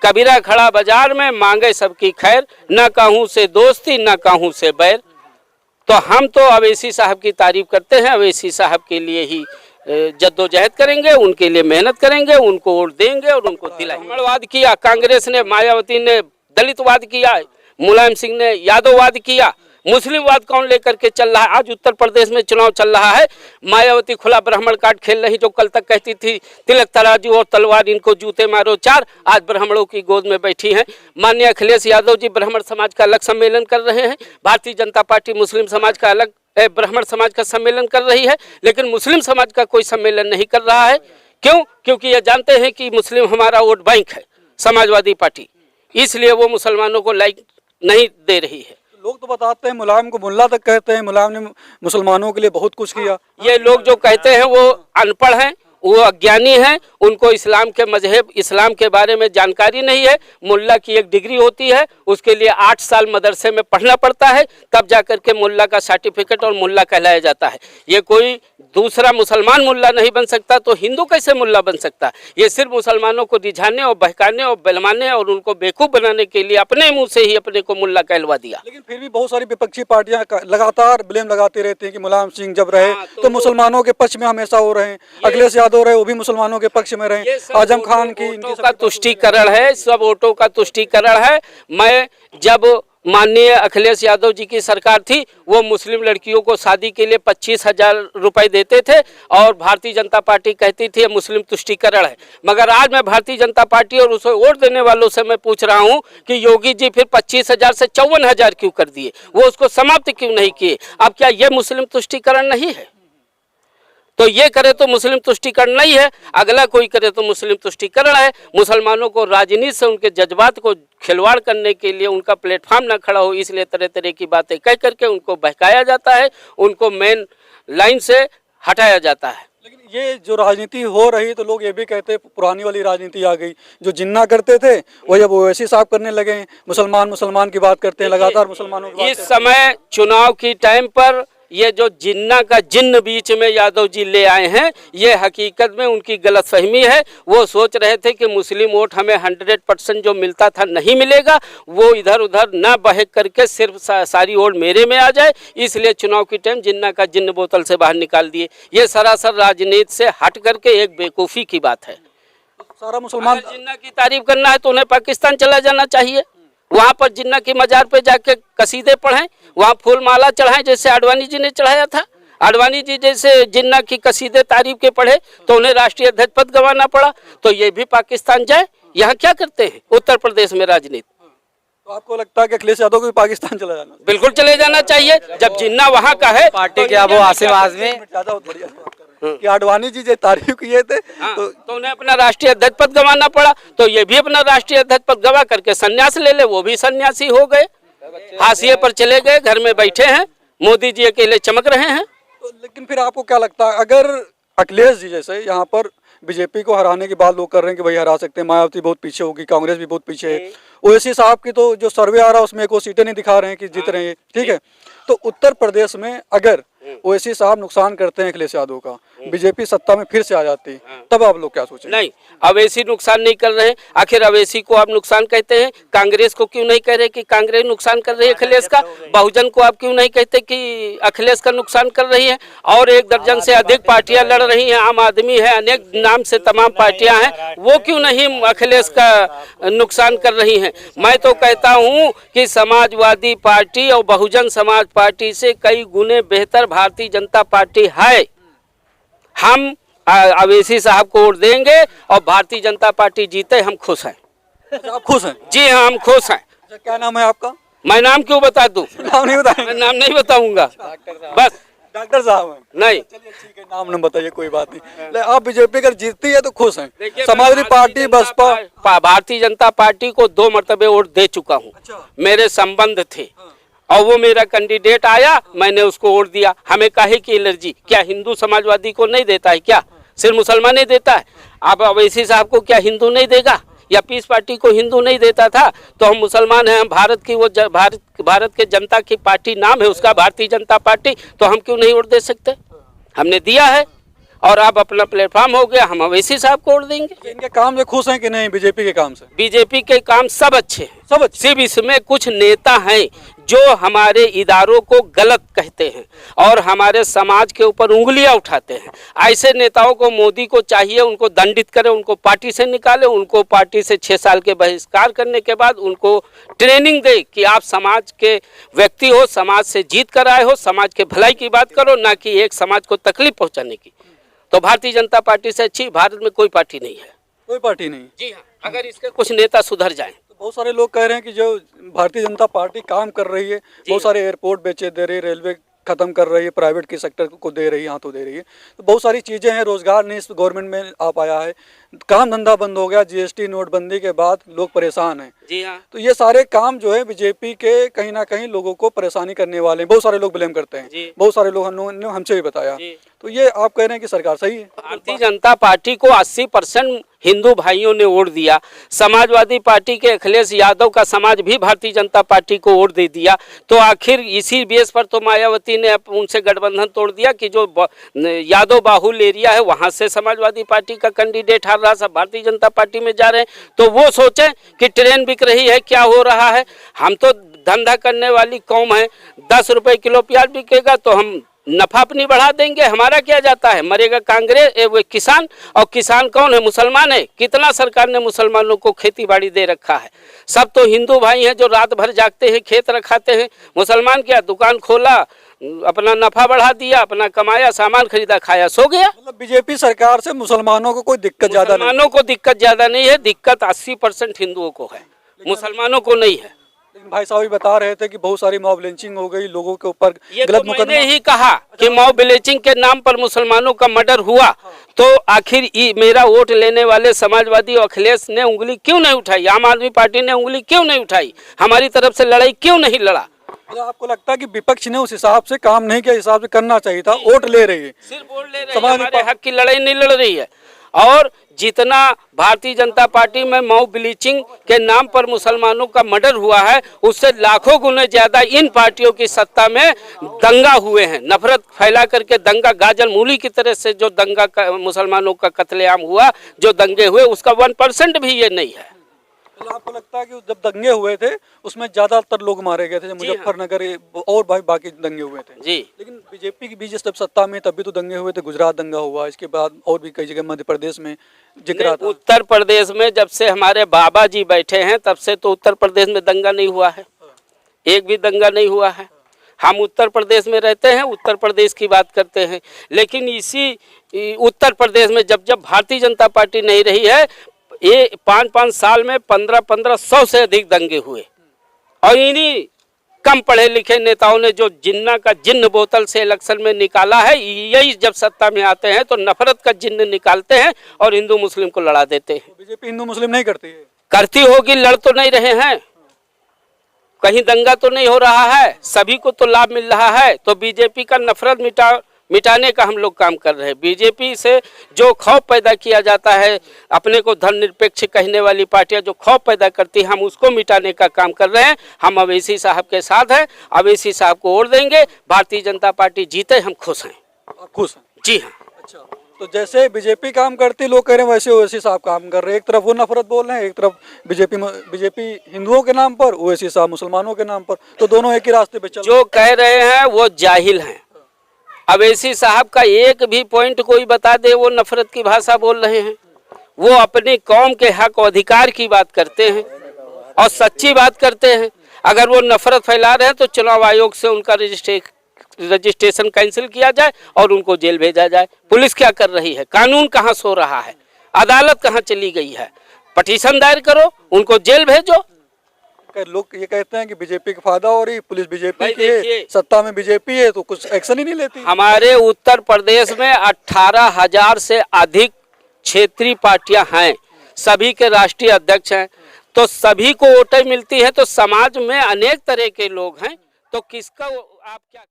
कबीरा खड़ा बाजार में मांगे सबकी खैर, न कहूँ से दोस्ती न कहूँ से बैर। तो हम तो अवैसी साहब की तारीफ करते हैं, अवैसी साहब के लिए ही जद्दोजहद करेंगे, उनके लिए मेहनत करेंगे, उनको वोट देंगे और उनको दिलाएंगे। ब्राह्मणवाद किया कांग्रेस ने, मायावती ने दलितवाद किया, मुलायम सिंह ने यादववाद किया, मुस्लिमवाद कौन लेकर के चल रहा है? आज उत्तर प्रदेश में चुनाव चल रहा है, मायावती खुला ब्राह्मण कार्ड खेल रही, जो कल तक कहती थी तिलक तराजू और तलवार इनको जूते मारो चार, आज ब्राह्मणों की गोद में बैठी हैं। माननीय अखिलेश यादव जी ब्राह्मण समाज का अलग सम्मेलन कर रहे हैं, भारतीय जनता पार्टी मुस्लिम समाज का अलग ब्राह्मण समाज का सम्मेलन कर रही है, लेकिन मुस्लिम समाज का कोई सम्मेलन नहीं कर रहा है। क्यों? क्योंकि ये जानते हैं कि मुस्लिम हमारा वोट बैंक है, समाजवादी पार्टी, इसलिए वो मुसलमानों को लाइक नहीं दे रही है। लोग तो बताते हैं मुलायम को मुल्ला तक कहते हैं, मुलायम ने मुसलमानों के लिए बहुत कुछ किया। ये लोग जो कहते हैं वो अनपढ़ हैं, वो अज्ञानी हैं, उनको इस्लाम के मजहब इस्लाम के बारे में जानकारी नहीं है। मुल्ला की एक डिग्री होती है, उसके लिए 8 साल मदरसे में पढ़ना पड़ता है, तब जाकर के मुल्ला का सर्टिफिकेट और मुल्ला कहलाया जाता है। ये कोई दूसरा मुसलमान मुल्ला नहीं बन सकता, तो हिंदू कैसे मुल्ला बन सकता? ये सिर्फ मुसलमानों को रिझाने और बहकाने और बहलवाने और उनको बेवकूफ़ बनाने के लिए अपने मुंह से ही अपने को मुल्ला कहलवा दिया। लेकिन फिर भी बहुत सारी विपक्षी पार्टियां लगातार ब्लेम लगाती रहती हैं कि मुलायम सिंह जब रहे तो मुसलमानों के पक्ष में हमेशा हो रहे हैं, अखिलेश यादव रहे वो भी मुसलमानों के पक्ष में रहे, आजम खान की वोटों का तुष्टीकरण है, सब वोटों का तुष्टीकरण है। मैं जब माननीय अखिलेश यादव जी की सरकार थी, वो मुस्लिम लड़कियों को शादी के लिए 25,000 रुपए देते थे और भारतीय जनता पार्टी कहती थी मुस्लिम तुष्टीकरण है। मगर आज मैं भारतीय जनता पार्टी और उसे वोट देने वालों से मैं पूछ रहा हूं कि योगी जी फिर 25,000 से 54,000 क्यों कर दिए? वो उसको समाप्त क्यों नहीं किए? अब क्या ये मुस्लिम तुष्टीकरण नहीं है? तो ये करे तो मुस्लिम तुष्टीकरण नहीं है, अगला कोई करे तो मुस्लिम तुष्टीकरण है। मुसलमानों को राजनीति से उनके जज्बात को खिलवाड़ करने के लिए उनका प्लेटफॉर्म न खड़ा हो, इसलिए तरह तरह की बातें कह करके उनको बहकाया जाता है, उनको मेन लाइन से हटाया जाता है। लेकिन ये जो राजनीति हो रही तो लोग ये भी कहते हैं पुरानी वाली राजनीति आ गई, जो जिन्ना करते थे वही अब ओवैसी साहब करने लगे हैं, मुसलमान की बात करते हैं, लगातार मुसलमानों की बात इस समय चुनाव की टाइम पर ये जो जिन्ना का जिन्न बीच में यादव जी ले आए हैं, ये हकीकत में उनकी गलतफहमी है। वो सोच रहे थे कि मुस्लिम वोट हमें 100% जो मिलता था नहीं मिलेगा, वो इधर उधर न बहक करके सिर्फ सारी वोट मेरे में आ जाए, इसलिए चुनाव की टाइम जिन्ना का जिन्न बोतल से बाहर निकाल दिए। ये सरासर राजनीति से हट करके एक बेवकूफ़ी की बात है। सारा मुसलमान जिन्ना की तारीफ करना है तो उन्हें पाकिस्तान चला जाना चाहिए, वहाँ पर जिन्ना की मजार पे जाके कसीदे पढ़ें, वहाँ फूल माला चढ़ाएं जैसे आडवाणी जी ने चढ़ाया था। आडवाणी जी जैसे जिन्ना की कसीदे तारीफ के पढ़े तो उन्हें राष्ट्रीय अध्यक्ष पद गंवाना पड़ा, तो ये भी पाकिस्तान जाए? यहाँ क्या करते हैं उत्तर प्रदेश में राजनीति? तो आपको लगता है कि अखिलेश यादव को भी पाकिस्तान चला जाना? बिल्कुल चले जाना चाहिए, जब जिन्ना वहाँ का है। पार्टी के वो आसिम आजमी कि आडवाणी जी जो तारीफ किए थे तो उन्हें अपना राष्ट्रीय अध्यक्ष पद गंवाना पड़ा, तो ये भी अपना राष्ट्रीय अध्यक्ष पद गंवा करके संन्यास ले ले, वो भी सन्यासी हो गए, हाशिए पर चले गए, घर में बैठे हैं, मोदी जी अकेले चमक रहे हैं। तो लेकिन फिर आपको क्या लगता है, अगर अखिलेश जी जैसे यहाँ पर बीजेपी को हराने की बात लोग कर रहे हैं कि भाई हरा सकते हैं, मायावती बहुत पीछे होगी, कांग्रेस भी बहुत पीछे है, ओवैसी साहब की तो जो सर्वे आ रहा है उसमें एक वो सीटें नहीं दिखा रहे हैं कि जीत रहे हैं, ठीक है, तो उत्तर प्रदेश में अगर ओवैसी साहब नुकसान करते हैं अखिलेश यादव का, बीजेपी सत्ता में फिर से आ जाती, तब आप लोग क्या सोचें? नहीं, अवैसी नुकसान नहीं कर रहे हैं। आखिर अवैसी को आप नुकसान कहते हैं, कांग्रेस को क्यों नहीं कह रहे कि कांग्रेस नुकसान कर रही है अखिलेश का? बहुजन को आप क्यों नहीं कहते कि अखिलेश का नुकसान कर रही है? और 1 दर्जन से अधिक पार्टियां लड़ रही हैं, आम आदमी है, अनेक नाम से तमाम पार्टियां हैं, वो क्यों नहीं अखिलेश का नुकसान कर रही हैं? मैं तो कहता हूं कि समाजवादी पार्टी और बहुजन समाज पार्टी से कई गुने बेहतर भारतीय जनता पार्टी है। हम अवैसी साहब को वोट देंगे और भारतीय जनता पार्टी जीते, हम खुश हैं। आप खुश हैं? जी हाँ, हम खुश हैं। क्या नाम है आपका? मैं नाम क्यों बता दूं? नाम नहीं बताएंगे? मैं नाम नहीं बताऊंगा, बस। डॉक्टर साहब हैं? नहीं, चलिए ठीक है, नाम न बताइए, कोई बात नहीं। आप बीजेपी अगर जीतती है तो खुश हैं? समाजवादी पार्टी, बसपा, भारतीय जनता पार्टी को 2 मरतबे वोट दे चुका हूँ। मेरे संबंध थे और वो मेरा कैंडिडेट आया, मैंने उसको वोट दिया। हमें काहे की एलर्जी? क्या हिंदू समाजवादी को नहीं देता है क्या? सिर्फ मुसलमान ही देता है? अब अवैसी साहब को क्या हिंदू नहीं देगा? या पीस पार्टी को हिंदू नहीं देता था? तो हम मुसलमान हैं, हम भारत की वो भारत के जनता की पार्टी नाम है उसका भारतीय जनता पार्टी, तो हम क्यों नहीं वोट दे सकते? हमने दिया है और अब अपना प्लेटफॉर्म हो गया, हम अवैसी साहब को वोट देंगे। इनके काम से खुश हैं कि नहीं बीजेपी के काम से? बीजेपी के काम सब अच्छे हैं, सब अच्छे। सिर्फ इसमें कुछ नेता हैं जो हमारे इदारों को गलत कहते हैं और हमारे समाज के ऊपर उंगलियां उठाते हैं। ऐसे नेताओं को मोदी को चाहिए, उनको दंडित करे, उनको पार्टी से निकाले, उनको पार्टी से 6 साल के बहिष्कार करने के बाद उनको ट्रेनिंग दे कि आप समाज के व्यक्ति हो, समाज से जीत कर आए हो, समाज के भलाई की बात करो, ना कि एक समाज को तकलीफ पहुंचाने की। तो भारतीय जनता पार्टी से अच्छी भारत में कोई पार्टी नहीं है। कोई पार्टी नहीं? जी हाँ, अगर इसके कुछ नेता सुधर जाएं। बहुत सारे लोग कह रहे हैं कि जो भारतीय जनता पार्टी काम कर रही है, बहुत सारे एयरपोर्ट बेचे दे रही है, रेलवे खत्म कर रही है, प्राइवेट के सेक्टर को दे रही है, हाथों दे रही है, तो बहुत सारी चीज़ें हैं, रोजगार नहीं इस गवर्नमेंट में आ पाया है, काम धंधा बंद हो गया, जीएसटी नोटबंदी के बाद लोग परेशान हैं। जी हाँ, तो ये सारे काम जो है बीजेपी के कहीं ना कहीं लोगों को परेशानी करने वाले हैं। बहुत सारे लोग ब्लेम करते हैं, बहुत सारे लोग हमसे भी बताया। तो ये आप कह रहे हैं कि सरकार सही है? भारतीय जनता पार्टी को 80% हिंदू भाइयों ने वोट दिया। समाजवादी पार्टी के अखिलेश यादव का समाज भी भारतीय जनता पार्टी को वोट दे दिया। तो आखिर इसी बेस पर तो मायावती ने उनसे गठबंधन तोड़ दिया कि जो यादव बाहुल एरिया है वहां से समाजवादी पार्टी का कैंडिडेट हार रहा, सब भारतीय जनता पार्टी में जा रहे हैं। तो वो सोचें कि ट्रेन बिक रही है, क्या हो रहा है। हम तो धंधा करने वाली कौम है, 10 रुपए किलो प्याज बिकेगा तो हम नफा अपनी बढ़ा देंगे, हमारा क्या जाता है। मरेगा कांग्रेस वो किसान, और किसान कौन है? मुसलमान है। कितना सरकार ने मुसलमानों को खेती बाड़ी दे रखा है। सब तो हिंदू भाई हैं जो रात भर जागते हैं, खेत रखाते हैं। मुसलमान क्या, दुकान खोला, अपना नफा बढ़ा दिया, अपना कमाया, सामान खरीदा, खाया, सो गया। मतलब बीजेपी सरकार से मुसलमानों को कोई दिक्कत ज्यादा नहीं? मुसलमानों को दिक्कत ज्यादा नहीं है, दिक्कत 80% हिंदुओं को है, मुसलमानों को नहीं है। लेकिन भाई साहब भी बता रहे थे कि बहुत सारी मॉब लिंचिंग हो गई, लोगों के ऊपर गलत तो मैंने ही कहा कि मॉब लिंचिंग के नाम पर मुसलमानों का मर्डर हुआ। तो आखिर मेरा वोट लेने वाले समाजवादी और अखिलेश ने उंगली क्यों नहीं उठाई? आम आदमी पार्टी ने उंगली क्यों नहीं उठाई? हमारी तरफ से लड़ाई क्यों नहीं लड़ा? आपको लगता है कि विपक्ष ने उस हिसाब से काम नहीं किया, हिसाब से करना चाहिए था? वोट ले रही है, सिर्फ वोट ले रही है, हमारे हक की लड़ाई नहीं लड़ रही है। और जितना भारतीय जनता पार्टी में मॉब ब्लीचिंग के नाम पर मुसलमानों का मर्डर हुआ है, उससे लाखों गुने ज्यादा इन पार्टियों की सत्ता में दंगा हुए हैं। नफरत फैला करके दंगा, गाजर मूली की तरह से जो दंगा मुसलमानों का कत्लेआम हुआ, जो दंगे हुए, उसका 1% भी ये नहीं है। तो आपको लगता है कि जब दंगे हुए थे उसमें ज्यादातर लोग मारे गए थे, मुजफ्फरनगर और भाई बाकी दंगे हुए थे जी। लेकिन बीजेपी की बीच जब सत्ता में तब भी तो दंगे हुए थे, गुजरात दंगा हुआ, इसके बाद और भी कई जगह मध्य प्रदेश में जिक्र आता। उत्तर प्रदेश में जब से हमारे बाबा जी बैठे हैं तब से तो उत्तर प्रदेश में दंगा नहीं हुआ है, एक भी दंगा नहीं हुआ है। हम उत्तर प्रदेश में रहते हैं, उत्तर प्रदेश की बात करते हैं। लेकिन इसी उत्तर प्रदेश में जब जब भारतीय जनता पार्टी नहीं रही है, ये 5-5 साल में 1500 से अधिक दंगे हुए। और इन्हीं कम पढ़े लिखे नेताओं ने जो जिन्ना का जिन्न बोतल से इलेक्शन में निकाला है, यही जब सत्ता में आते हैं तो नफरत का जिन्न निकालते हैं और हिंदू मुस्लिम को लड़ा देते हैं। बीजेपी हिंदू मुस्लिम नहीं करती है? करती होगी, लड़ तो नहीं रहे हैं, कहीं दंगा तो नहीं हो रहा है, सभी को तो लाभ मिल रहा है। तो बीजेपी का नफरत मिटाने का हम लोग काम कर रहे हैं। बीजेपी से जो खौफ पैदा किया जाता है, अपने को धर्मनिरपेक्ष कहने वाली पार्टियां जो खौफ पैदा करती हैं, हम उसको मिटाने का काम कर रहे हैं। हम अवैसी साहब के साथ हैं, अवैसी साहब को वोट देंगे। भारतीय जनता पार्टी जीते, हम खुश हैं। खुश हैं? जी हाँ। अच्छा, तो जैसे बीजेपी काम करती, लोग कह रहे हैं वैसे ओवैसी साहब काम कर रहे हैं। एक तरफ वो नफरत बोल रहे हैं, एक तरफ बीजेपी हिंदुओं के नाम पर, ओवैसी साहब मुसलमानों के नाम पर, तो दोनों एक ही रास्ते पे चल। जो कह रहे हैं वो जाहिल हैं। अवैसी साहब का एक भी पॉइंट कोई बता दे, वो नफरत की भाषा बोल रहे हैं। वो अपनी कौम के हक और अधिकार की बात करते हैं और सच्ची बात करते हैं। अगर वो नफरत फैला रहे हैं तो चुनाव आयोग से उनका रजिस्ट्रेशन कैंसिल किया जाए और उनको जेल भेजा जाए। पुलिस क्या कर रही है? कानून कहाँ सो रहा है? अदालत कहाँ चली गई है? पिटीशन दायर करो, उनको जेल भेजो। लोग ये कहते हैं कि बीजेपी का फायदा हो रही, पुलिस बीजेपी की है, सत्ता में बीजेपी है, तो कुछ एक्शन ही नहीं लेती। हमारे उत्तर प्रदेश में 18,000 से अधिक क्षेत्रीय पार्टियां हैं, सभी के राष्ट्रीय अध्यक्ष हैं। तो सभी को वोटें मिलती हैं, तो समाज में अनेक तरह के लोग हैं, तो किसका आप क्या